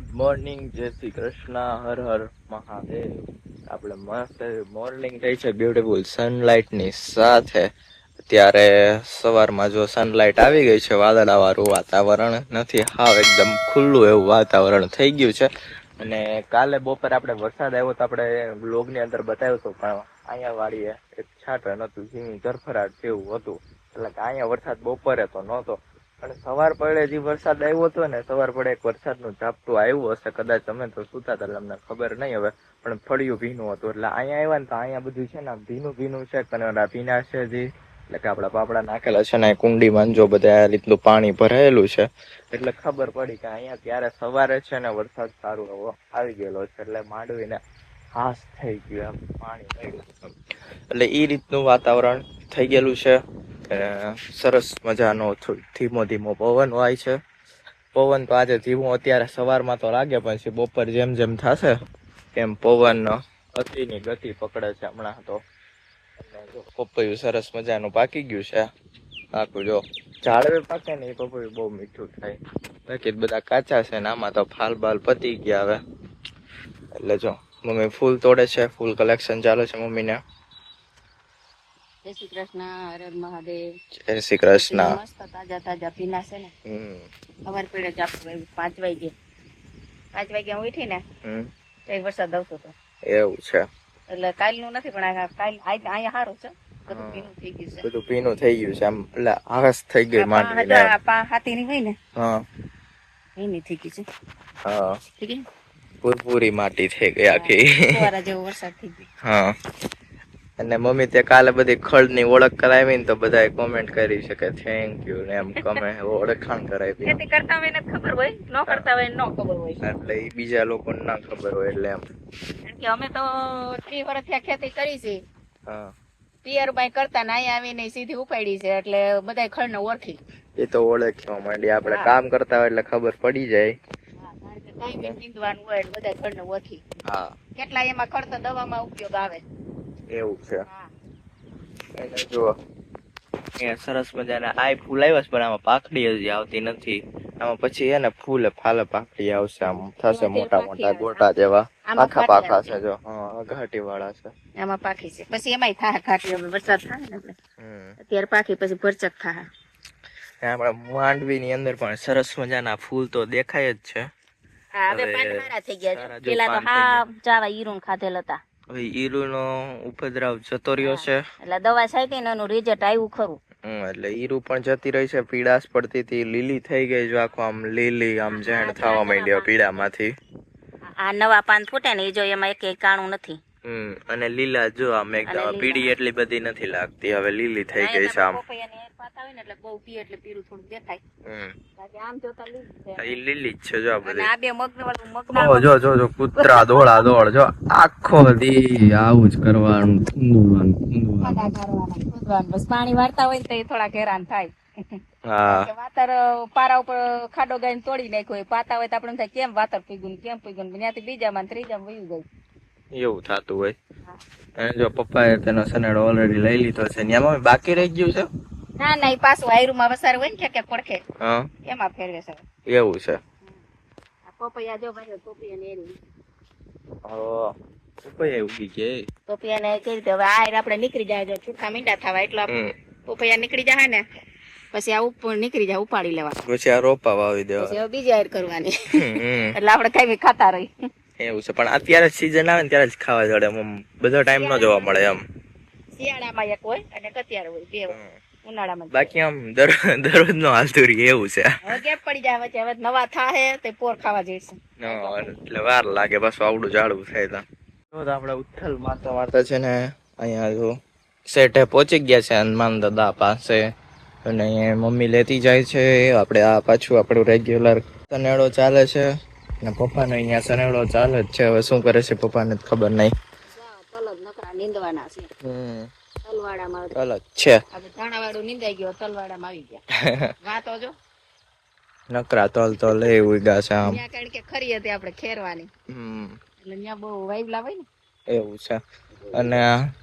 Good morning, જય શ્રી કૃષ્ણ, હર હર મહાદેવ. આપણે મસ્ત મોર્નિંગ થઈ છે બ્યુટીફુલ સનલાઇટની સાથે. અત્યારે સવારમાં જો સનલાઇટ આવી ગઈ છે, વાદળાવાળું વાતાવરણ નથી, હાવ એકદમ ખુલ્લું એવું વાતાવરણ થઈ ગયું છે. અને કાલે બપોરે આપણે વરસાદ આવ્યો તો આપણે બ્લોગની અંદર બતાવ્યું હતું, પણ અહીંયા વાળીએ એક છાંટો નહોતું, ઝીણી ઝરફરાટ જેવું હતું. એટલે કે અહીંયા વરસાદ બપોરે તો નહોતો, અને સવાર પડે જે વરસાદ આવ્યો હતો ને, સવાર પડે એક વરસાદનું ઝાપટું આવ્યું હશે, કદાચ અમે તો સુતા હતા એટલે અમને ખબર નહીં હવે, પણ ફળિયું ભીનું હતું. એટલે અહીંયા આવ્યા ને તો અહીંયા બધું છે ને ભીનું ભીનું છે, કનોડા ભીના છે જે, એટલે કે આપણા પાપડા નાખેલા છે ને કુંડીમાં જો બધા આ રીતનું પાણી ભરાયેલું છે, એટલે ખબર પડી કે અહીંયા ત્યારે સવારે છે ને વરસાદ સારું એવો આવી ગયેલો છે. એટલે માંડવીને હાશ થઈ ગયું, એમ પાણી પડ્યું, એટલે એ રીતનું વાતાવરણ થઈ ગયેલું છે. સરસ મજાનો ધીમો ધીમો પવન વાય છે. પવન તો આજે ધીમો અત્યારે સવારમાં તો લાગે, પછી બપોર જેમ જેમ થશે એમ પવન અતિની ગતિ પકડે છે હમણાં તો. જો પપૈયું સરસ મજાનું પાકી ગયું છે આખું, જો ઝાડવે પાકે ને એ પપૈયું બહુ મીઠું થાય, બાકી બધા કાચા છે ને આમાં તો ફાલ બાલ પતી ગયા હવે. એટલે જો મમ્મી ફૂલ તોડે છે, ફૂલ કલેક્શન ચાલે છે મમ્મીને. જય શ્રી કૃષ્ણ, હર હર મહાદેવ. જય શ્રી કૃષ્ણ. મસ્ત તાજા તાજા પીના છે ને. સવાર પડે જ આપણે 5 વાગે હું ઉઠી ને તો વરસાદ આવતો હતો. એવું છે, એટલે કાલનું નથી, પણ કાલ અહીંયા સારું છે, બધું ભીનું થઈ ગયું છે. બધું ભીનું થઈ ગયું છે, આમ એટલે આળસ થઈ ગઈ માંડવીને. હાથી ની હોય ને, હા ભીની થઈ ગઈ છે. હા, થઈ ગઈ પૂરી માટી થઈ ગઈ આખી. ફુવારા જેવો વરસાદ થઈ ગયો. હા, અને મમ્મી તે કાલે બધી ખડની ઓળખ કરાવી ને તો બધા કોમેન્ટ કરી છે કે થેન્ક યુ ને એમ, તમે ઓળખાણ કરાવી. ખેતી કરતા હોય ને ખબર હોય, ન કરતા હોય ન ખબર હોય, એટલે એ બીજા લોકોને ના ખબર હોય એટલે એમ. કારણ કે અમે તો 30 વર્ષથી આ ખેતી કરી છે. હા, પિયર બાય કરતા ને અહીંયા આવીને સીધી ઉપાડી છે, એટલે બધા ખડ ને ઓળખી. એ તો ઓળખવા માંડી, આપણે કામ કરતા હોય એટલે ખબર પડી જાય. કઈ બી નીંદવાનું હોય એટલે બધા ખડ ને ઓળખી. હા, કેટલા એમાં ખડ તો દવામાં ઉપયોગ આવે. એવું છે. એને જુઓ અહીંયા સરસ મજાના આ ફૂલ આવ્યા છે, પણ આમાં પાખડી હજી આવતી નથી. આમાં પછી હે ને ફૂલે ફાલે પાખડી આવશે, આમ થશે મોટા મોટા ગોટા જેવા, પાખા પાખા છે જો. હા, ઘાટી વાળા છે, એમાં પાખી છે. પછી એમાંય થાય ઘાટી, વરસાદ થાય ને એટલે અત્યારે પાખી, પછી ભરચક થાય. આપણા માંડવી ની અંદર પણ સરસ મજાના ફૂલ તો દેખાય જ છે. હા, હવે પાન સારા થઈ ગયા છે. પેલા તો હા જાવા ઈરું ખાધેલ હતા, હવે ઈરુનો ઉપદ્રવ જતો રહ્યો છે, એટલે દવા છાંટી ને એનું રિઝલ્ટ આવ્યું ખરું. એટલે ઈરુ પણ જતી રહી છે, પીળાશ પડતી હતી, લીલી થઈ ગઈ જો, આખું આમ લીલી આમ ઝેણ થવા માંડ્યો પીળામાંથી. આ નવા પાન ફૂટે ને એ જો, એમાં એક કાણું નથી. અને લીલા જો આમ એકદમ પીળી એટલી બધી નથી લાગતી, હવે લીલી થઈ ગઈ છે આમ. પાતા હોય ને એટલે બહુ પીએ એટલે પીળું થોડું દેખાય. આમ જોતા લીલી છે, એ લીલી જ છે જો. આ બધી આ બે મગ જો જો જો કૂતરા દોડા દોડ જો, આખો દી આવું જ કરવાનું. બસ પાણી વાળતા હોય તો એ થોડા હેરાન થાય. હા, વાતર પારા ઉપર ખાડો ગાઈને તોડી નાખ્યો હોય, પાતા હોય તો આપણે થાય કેમ વાતર પીગું કેમ પીગું, ત્યાંથી બીજામાં ત્રીજામાં વયું જાય, એવું થતું હોય. અને જો પપ્પાએ તેનો સનેડો ઓલરેડી લઈ લીધો છે, એમાં બાકી રહી ગયું છે. ના ના, એ પાછું આયરુમાં વસાર હોય ને કે પડખે, હા, એમાં ફેરવે છે. એવું છે. પોપૈયા જો ભાઈ, પોપૈયા ને એરી પપૈયા ઉગી ગઈ. પોપૈયા ને કઈ રીતે હવે આયર આપણે નીકળી જાય, જો છૂટા મીંડા થવા એટલે પોપૈયા નીકળી જાય ને, પછી આ ઉપર નીકળી જાય, ઉપાડી લેવા, પછી આ રોપા વાવી દેવા, પછી બીજી આયર કરવાની, એટલે આપણે કઈ ખાતા રહી. એવું છે, પણ અત્યારે સીઝન આવે ને ત્યારે જ ખાવા જડે, બધો ટાઈમ ન જોવા મળે એમ. શિયાળામાં એક હોય અને અત્યારે હોય, બે ઉનાળામાં. બાકી આમ દરરોજ નો હાલતું રહી એવું છે. હવે ગેપ પડી જાય વચ્ચે, હવે નવા થાહે તો પોર ખાવા જઈશું, એટલે વાર લાગે પાછું આવડું જાડવું થાય તો. આપણે ઉથલ મારતા મારતા છે ને અહીંયા જો સેટે પહોંચી ગયા છે હનુમાન દાદા પાસે, અને અહીંયા મમ્મી લેતી જાય છે. આપણે આ પાછું આપણું રેગ્યુલર સનેડો ચાલે છે, ને પપ્પાનો અહીંયા સનેડો ચાલે જ છે. હવે શું કરે છે પપ્પાને જ ખબર નહીં. તલબ નકરા નીંદવાના છે, તલવાડામાં અલગ છે. ધાણાવાળું નીંદાઈ ગયો, તલવાડામાં આવી ગયા. વાતો જો નકરા તલ તો લે ઉગ્યા છે આમ, કારણ કે ખરી હતી આપણે ખેરવાની, એટલે ત્યાં બહુ વાયવલા હોય ને એવું છે. અને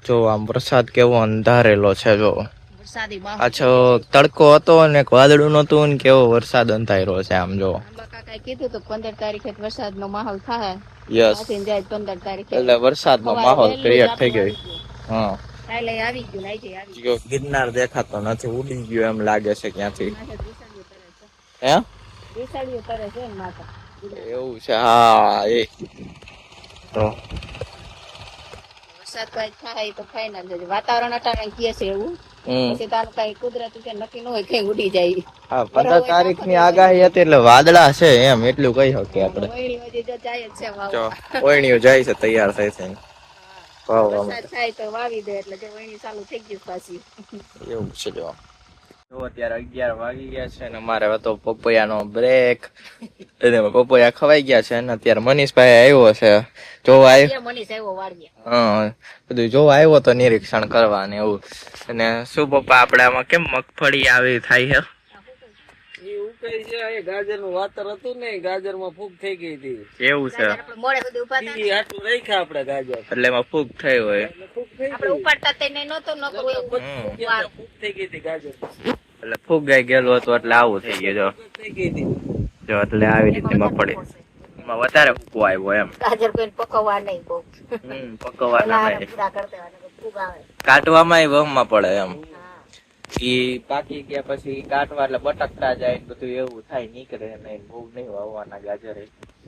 જો આમ વરસાદ કેવો અંધારેલો છે જો, વરસાદી પાછો તડકો હતો ને વાદળું નતું ને કેવો વરસાદ અંધાર્યો છે આમ જો. કાકાએ કીધું તો 15 તારીખે વરસાદનો માહોલ થાય. યસ, પાછીને જાય 15 તારીખે. એટલે વરસાદનો સવારે માહોલ વહેલું ક્રિએટ ઝાપટું થઈ ગયો. આવી ગયું. હા, કાલે આવી ગયું, નાઈ જાય આવી જો ગિરનાર દેખાતો નથી, ઉડી ગયો એમ લાગે છે ક્યાંથી. ગયું. માથે વિસાડીઓ તરે છે. હે, વિસાડીઓ તરે છે ને માથા. એવું છે? હા, એ તો વરસાદ તો આજ થાય તો ફાઇનલ છે. વાતાવરણ અટાણે કહે છે એવું. પછી તારું કઈ કુદરતી કે નક્કી ન હોય, કઈ ઉડી જાય. હા, 15 તારીખની આગાહી હતી એટલે વાદળા છે એમ, એટલું કહી શકીએ આપણે. વહેલી વધી જો જાય જ છે વાવવા. જો ઓયણીઓ જાય છે તૈયાર થઈ થઈને. વાહ, વાહ. વરસાદ થાય તો વાવી દે એટલે જો વહેલી ચાલુ થઈ ગયું પાછી. એવું છે. જો અત્યારે 11 વાગી ગયા છે ને અમારે હતો પપૈયાનો બ્રેક, એટલે પપૈયા ખવાઈ ગયા છે ને અત્યારે મનીષભાઈ આવ્યો છે જોવા આવ્યો. મનીષ આવ્યો વાડીએ. હા, બધું જોવા આવ્યો તો નિરીક્ષણ કરવા ને એવું. અને શું પપ્પા આપણે આમાં કેમ મગફળી આવી થાય છે? ગાજર નું વાતર હતું ને, ગાજર માં ફૂગ થઈ ગઈ હતી. એવું છે? આપણે મોડે સુધી ઉભા હતા ને. આટલું રાખ્યા આપડે ગાજર, એટલે એમાં ફૂગ થઈ હોય. ફૂગ થઈ આપણે ઉપાડતા તેને નતો નકરું એવું. ફૂગ થઈ ગઈ હતી ગાજર, એટલે ફૂગાઈ ગયેલું હતું એટલે આવું થઈ ગયું. જો થઈ ગઈ હતી. જો એટલે આવી રીતે મગફળી એમાં વધારે ફૂગો આવ્યો એમ. ગાજર કોઈને પકવવા નહીં બહુ. પકવવાના પેલા નહીં, પૂરા કરી દેવાના, ફૂગ આવે. કાઢવામાં વહમાં પડે એમ. હા. ઈ પાકી ગયા પછી કાઢવા એટલે બટકતા જાય ને બધું એવું થાય, નીકળે નહીં. બહુ નહીં વાવવાના ગાજર.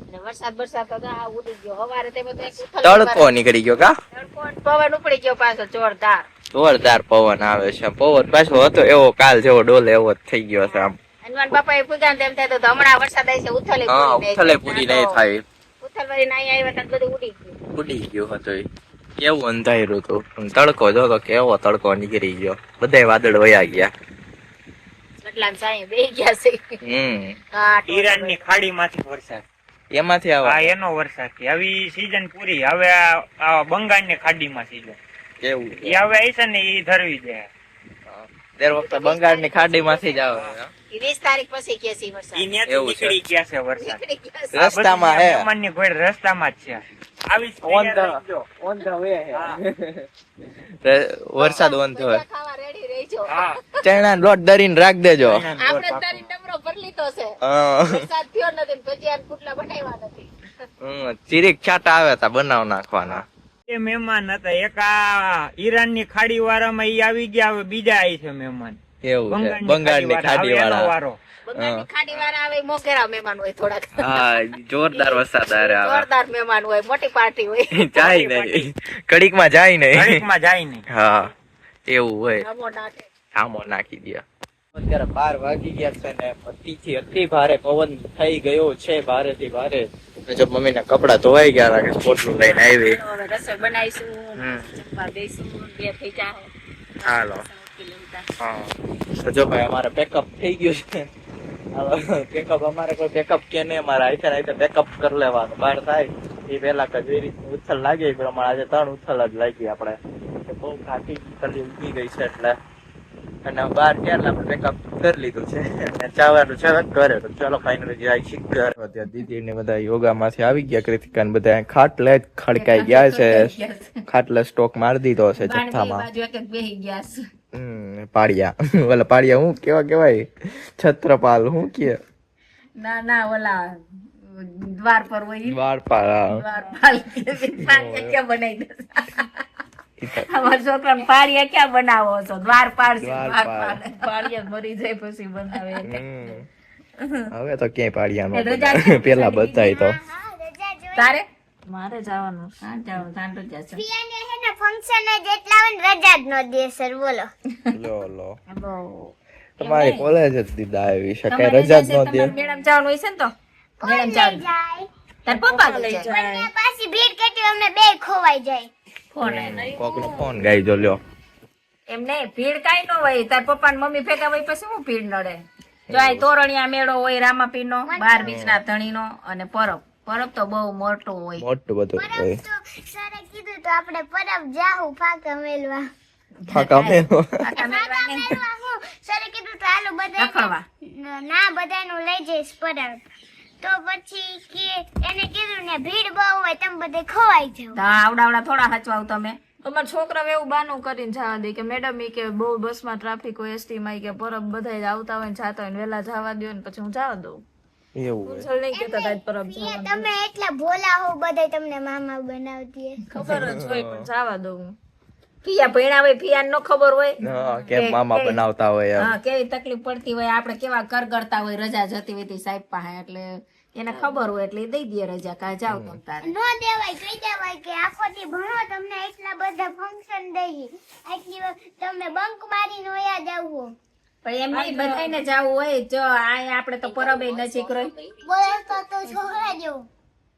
અને વરસાદ તો આ ઉડી ગયો. હવારે તે બધું એક ઉથલ તડકો નીકળી ગયો કા? તડકો ને પવન ઉપડી ગયો પાછો જોરદાર. જોરદાર પવન આવે છે. પવન પાછો હતો એવો કાલ જેવો ડોલે એવો જ થઈ ગયો છે આમ. હનુમાન બાપા એ પૂજા તેમ થાય તો હમણાં વરસાદ આવી છે ઉથલે હા, ઉથલે પૂરી નહીં થાય. ઉથલ વાળી નહીં આવ્યા તો બધું ઉડી ગયું. ઉડી ગયું હતું ઈ. કેવું અંધાર્યું હતું. તડકો જો તો કેવો તડકો નીકળી ગયો. બધાય વાદળ વયા ગયા. એટલા સાંઈ બેહી ગયા છે. હા, ઈરાન ની ખાડી માંથી વરસાદ, એમાંથી આ આવે એનો વરસાદ છે. આવી સીઝન પૂરી. હવે આ બંગાળ ની ખાડી માં સીઝન કેવું એ હવે આવી છે ને એ ધરવી દે. દર વખતે બંગાળ ની ખાડી માંથી જ આવે. 20 તારીખ પછી કે છે વરસાદ. ઈ ન્યાથી એવું છે. નીકળી ગયા છે વરસાદ. નીકળી ગયા છે. રસ્તામાં હે. મહેમાન ની ઘોડ રસ્તામાં જ છે. આવી ઓન ધ વે વરસાદ ઓન હોય. ખાવા રેડી રહેજો. હા, ચણા લોટ દરીને રાખ દેજો. આપણે તારી ડમરો ભરી લીધો છે. હા. વરસાદ થયો નથી ને ભજીયા ને પુટલા બનાવ્યા નથી. ચીરીક છાટા આવે તા બનાવ નાખવાના. એ મહેમાન હતા. એક આ ઈરાન ની ખાડી વાળામાં ઈ આવી ગયા. હવે બીજા આવી છે મહેમાન. એવું છે. બંગાળ ની ખાડી હવે એનો વાળા. વારો. બંગાળની ખાડી વાળા આવે મોકેરા મહેમાન હોય થોડાક. હા, જોરદાર વરસાદ આવે. જોરદાર મહેમાન હોય, મોટી પાર્ટી હોય. જાય નહીં, કડીક માં જાય નહીં. ઘડીકમાં જાય નહીં. હા, એવું હોય. આમો નાખે. આમો નાખી દે. અત્યારે 12 વાગી ગયા છે ને અતિથી અતિ ભારે પવન થઈ ગયો છે, ભારે થી ભારે. જો મમ્મી ના કપડા ધોવાઈ ગયા લાગે, પોટલું લઈને આવી. હવે રસોઈ બનાવીશું, જમવા દઈશું, બે થઈ જાય. હાલો. હા, તો જો ભાઈ અમારે પેકઅપ થઈ ગયું છે. પેકઅપ અમારે કોઈ પેકઅપ કે નહીં, અમારે આઈથે પેકઅપ કરી લેવાનું. બહાર થાય એ પેલા કજવી રીતની ઉથલ લાગી, પણ અમારે આજે 3 ઉથલ જ લાગી. આપણે બહુ ઘાટી ઉથલી ઉગી ગઈ છે એટલે. અને બહાર ગયા આપણે પેકઅપ કરી લીધું છે અને ચાવાનું છે ઘરે. તો ચાલો ફાઇનલી જાય છે ઘર. અત્યારે દીદી ને બધા યોગા માંથી આવી ગયા. કૃતિકા ને બધા ખાટલે જ ખડકાઈ ગયા છે. ખાટલે સ્ટોક મારી દીધો છે જથ્થામાં. બાજુ એક બેહી ગયા છે. પાડિયા ઓલા પાડિયા હું કેવાય છત્રપાલ હું કે ના ના ઓલા દ્વાર પર હોય દ્વારપાલ. દ્વારપાલ ક્યાં બનાવી દે અમારા છોકરાને પાડિયા ક્યાં બનાવો છો? દ્વારપાલ છે. દ્વારપાલ પાડિયા મરી જાય પછી બનાવે. હવે તો ક્યાંય પાડિયા પેલા બતાય તો તારે મારે જવાનું. હા જવાનું. સાંજે જશે. ફંક્શન જ એટલા હોય ને રજા જ ન દે સર. બોલો લો તમારી કોલેજ જ દીધા આવી છે, કઈ રજા જ ન દે. મેડમ જવાનું હોય છે ને તો મેડમ જવાનું. જાય તાર પપ્પા લઈ જાય. પણ પાછી ભીડ કેટલી અમને બે ખોવાઈ જાય. ફોન કોક નો ફોન ગાઈ જો લ્યો. એમ નહીં, ભીડ કાઈ ન હોય. તાર પપ્પા ને મમ્મી ભેગા હોય પછી હું ભીડ નડે? જો આ તોરણિયા મેળો હોય રામાપીર નો, 12 બીજના ધણી નો અને પરબ. પરબ તો બહુ મોટો હોય. મોટું બધું હોય. તો સરે કીધું તો આપણે પરબ જાહું ફાકા મેલવા. ફાકા મેલો. ફાકા મેલવા હું સરે કીધું તો હાલો બધા રખડવા. ના બધાનું લઈ જઈશ પરબ. તો પછી કે એને કીધું ને ભીડ બહુ હોય તમે બધે ખોવાઈ જાવ. તો આવડા થોડા હચવાવ તમે. તમારા છોકરા એવું બાનું કરીને જવા દે કે મેડમ ઈ કે બહુ બસમાં ટ્રાફિક હોય, એસટી માં કે પરબ બધા આવતા હોય ને જાતા હોય ને વેલા જવા દો ને પછી હું જવા દઉં. એવું ચલ નહીં કેતા તાજ પરબ પિયા તમે એટલા ભોલા હો, બધાય તમને મામા બનાવતી હે. ખબર જ હોય પણ જાવા દઉં. પિયા ભણ્યા હોય, પિયા નો ખબર હોય હા, કેમ મામા બનાવતા હોય એમ. હા કેવી તકલીફ પડતી હોય, આપણે કેવા કરગરતા હોય, રજા જતી હોય તે સાહેબ પાસે, એટલે એને ખબર હોય એટલે ઈ દઈ દે રજા, કા જાવ તમ તારે. નો દેવાય, કહી દેવાય કે આખો દી ભણો, તમને એટલા બધા ફંક્શન દઈ, આટલી તમે બંક મારીને વયા જાવ. પણ એમ નહીં, બધાને જાવું હોય. જો આ આપણે તો પરબે નજીક રહી, બોલતા તો છોકરા જેવું.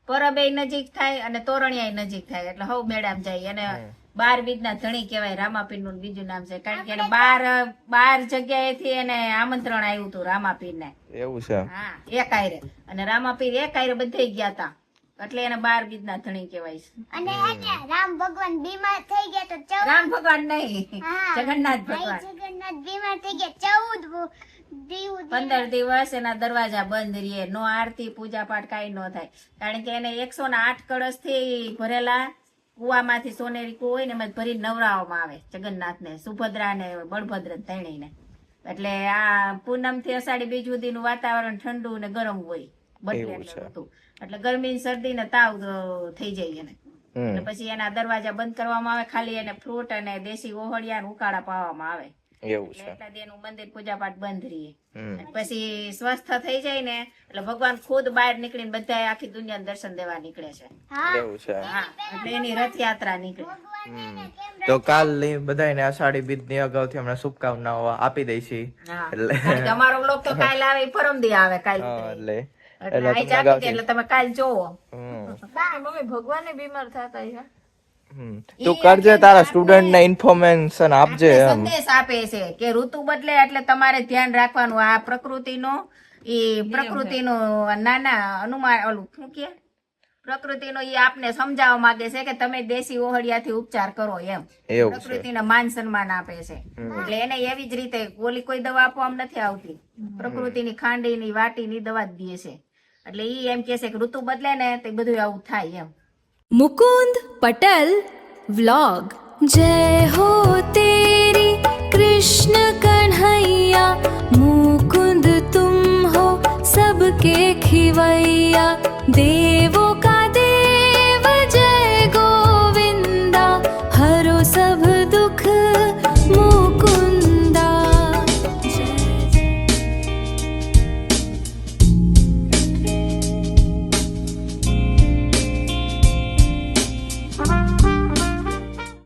પરબે નજીક થાય અને તોરણિયા નજીક થાય, એટલે હવ મેડમ જાય. અને 12 બીજના ધણી કહેવાય, રામાપીર નું બીજું નામ છે, કારણ કે એને 12 જગ્યાએથી એને આમંત્રણ આવ્યું હતું રામાપીર ને. એવું છે. હા, એક આયરે, અને રામાપીર એક આયરે બધે ગયા તા, એટલે એને 12 બીજના ધણી કહેવાય છે. અને એટલે રામ ભગવાન બીમાર થઈ ગયા તો 14 રામ ભગવાન નહીં, હા, જગન્નાથ ભાઈ ભગવાન. જગન્નાથ બીમાર થઈ ગયા 14 દિવસ. 15 દિવસ એના દરવાજા બંધ રહીએ, નો આરતી પૂજા પાઠ કાંઈ ન થાય, કારણ કે એને 108 કળશ થી ભરેલા કુવામાંથી સોનેરી કુવો હોય ને એમાં ભરી નવરાવવામાં આવે જગન્નાથને, સુભદ્રાને, બળભદ્ર ત્રણેયને. એટલે આ પૂનમ થી અષાઢી બીજ સુધીનું વાતાવરણ ઠંડુ ને ગરમ હોય, બદલે એટલે ઋતુ. એટલે ગરમી શરદી ને તાવ થઈ જાય એને. એટલે પછી એના દરવાજા બંધ કરવામાં આવે, ખાલી એને ફ્રૂટ અને દેશી ઓહળિયા ને ઉકાળા પાવામાં આવે. એવું છે. એટલા દેનું મંદિર પૂજા પાઠ બંધ રહીએ. પછી સ્વસ્થ થઈ જાય ને એટલે ભગવાન ખુદ બહાર નીકળીને બધા આખી દુનિયાને દર્શન દેવા નીકળે છે. એવું છે. હા, એટલે એની રથયાત્રા નીકળે. તો કાલ બધાને અષાઢી બીજ ની અગાઉથી હમણાં શુભકામનાઓ આપી દઈશી. હા, કારણ કે અમારો બ્લોગ તો કાલ આવે, પરમદી આવે કાલ. એટલે એટલે આઈ જ આપી દે, એટલે તમે કાલ જોવો. મમ્મી ભગવાન બીમાર થતા છે. તું કરજે, તારા સ્ટુડન્ટ ને ઇન્ફોર્મેશન આપજે એમ. સંદેશ આપે છે કે ઋતુ બદલે એટલે તમારે ધ્યાન રાખવાનું. આ પ્રકૃતિનો નાના અનુમાન, ઓલું શું કે પ્રકૃતિનો ઈ આપને સમજાવવા માંગે છે કે તમે દેશી ઓહળિયાથી ઉપચાર કરો એમ. એવું છે. પ્રકૃતિને માન સન્માન આપે છે, એટલે એને એવી જ રીતે ઓલી કોઈ દવા આપવામાં નથી આવતી. પ્રકૃતિની ખાંડીની વાટીની દવા જ દે છે. એટલે ઈ એમ કે છે કે ઋતુ બદલે ને તે બધું આવું થાય એમ. मुकुंद पटल व्लॉग। जय हो तेरी कृष्ण कन्हैया, मुकुंद तुम हो सबके खिवैया, दे